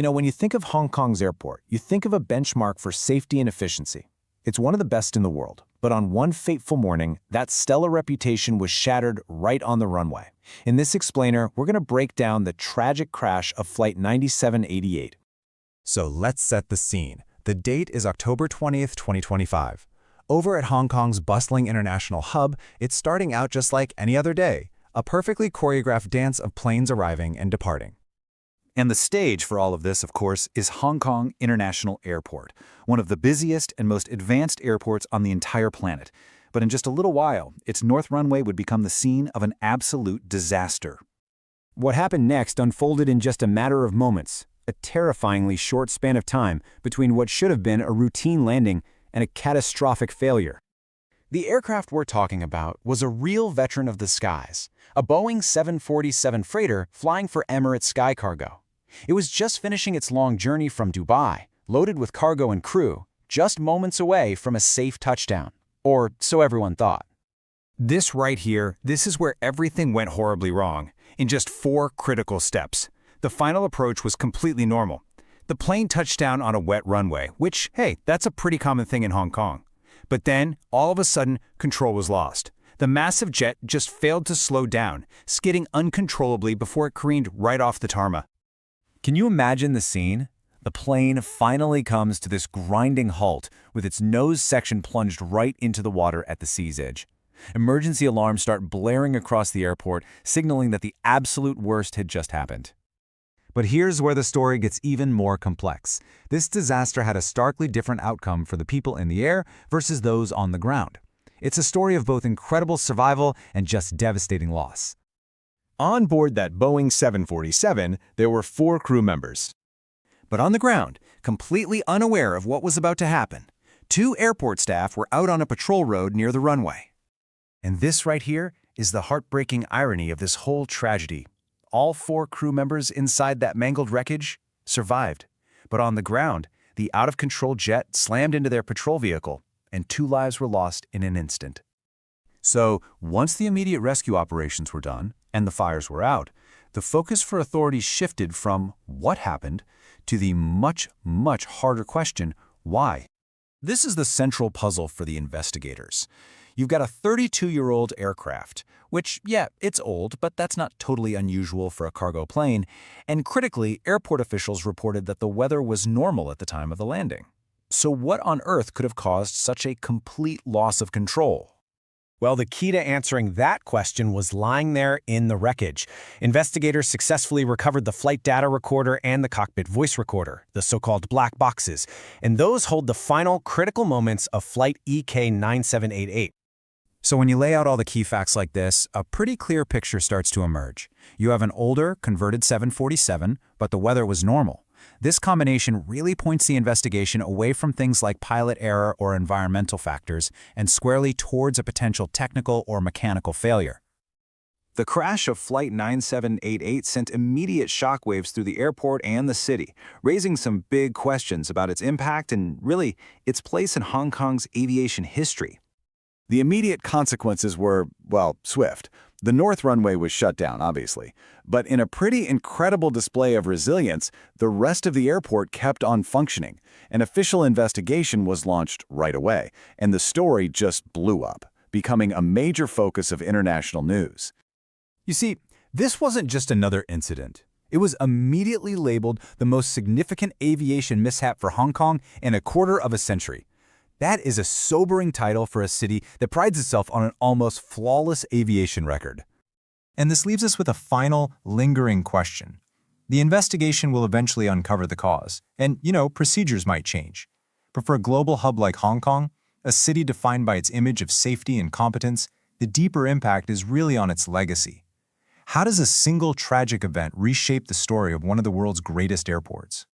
When you think of Hong Kong's airport, you think of a benchmark for safety and efficiency. It's one of the best in the world. But on one fateful morning, that stellar reputation was shattered right on the runway. In this explainer, we're going to break down the tragic crash of Flight 9788. So let's set the scene. The date is October 20th, 2025. Over at Hong Kong's bustling international hub, it's starting out just like any other day, a perfectly choreographed dance of planes arriving and departing. And the stage for all of this, of course, is Hong Kong International Airport, one of the busiest and most advanced airports on the entire planet. But in just a little while, its north runway would become the scene of an absolute disaster. What happened next unfolded in just a matter of moments, a terrifyingly short span of time between what should have been a routine landing and a catastrophic failure. The aircraft we're talking about was a real veteran of the skies, a Boeing 747 freighter flying for Emirates SkyCargo. It was just finishing its long journey from Dubai, loaded with cargo and crew, just moments away from a safe touchdown. Or so everyone thought. This right here, this is where everything went horribly wrong, in just 4 critical steps. The final approach was completely normal. The plane touched down on a wet runway, which, hey, that's a pretty common thing in Hong Kong. But then, all of a sudden, control was lost. The massive jet just failed to slow down, skidding uncontrollably before it careened right off the tarmac. Can you imagine the scene? The plane finally comes to this grinding halt with its nose section plunged right into the water at the sea's edge. Emergency alarms start blaring across the airport, signaling that the absolute worst had just happened. But here's where the story gets even more complex. This disaster had a starkly different outcome for the people in the air versus those on the ground. It's a story of both incredible survival and just devastating loss. On board that Boeing 747, there were 4 crew members. But on the ground, completely unaware of what was about to happen, 2 airport staff were out on a patrol road near the runway. And this right here is the heartbreaking irony of this whole tragedy. All 4 crew members inside that mangled wreckage survived. But on the ground, the out-of-control jet slammed into their patrol vehicle, and 2 lives were lost in an instant. So, once the immediate rescue operations were done and the fires were out, the focus for authorities shifted from what happened to the much, much harder question, why? This is the central puzzle for the investigators. You've got a 32-year-old aircraft, which, yeah, it's old, but that's not totally unusual for a cargo plane, and critically, airport officials reported that the weather was normal at the time of the landing. So what on earth could have caused such a complete loss of control? Well, the key to answering that question was lying there in the wreckage. Investigators successfully recovered the flight data recorder and the cockpit voice recorder, the so-called black boxes, and those hold the final critical moments of Flight EK9788. So when you lay out all the key facts like this, a pretty clear picture starts to emerge. You have an older, converted 747, but the weather was normal. This combination really points the investigation away from things like pilot error or environmental factors and squarely towards a potential technical or mechanical failure. The crash of Flight 9788 sent immediate shockwaves through the airport and the city, raising some big questions about its impact and, really, its place in Hong Kong's aviation history. The immediate consequences were, well, swift. The north runway was shut down, obviously. But in a pretty incredible display of resilience, the rest of the airport kept on functioning. An official investigation was launched right away, and the story just blew up, becoming a major focus of international news. You see, this wasn't just another incident. It was immediately labeled the most significant aviation mishap for Hong Kong in a quarter of a century. That is a sobering title for a city that prides itself on an almost flawless aviation record. And this leaves us with a final, lingering question. The investigation will eventually uncover the cause, and, procedures might change. But for a global hub like Hong Kong, a city defined by its image of safety and competence, the deeper impact is really on its legacy. How does a single tragic event reshape the story of one of the world's greatest airports?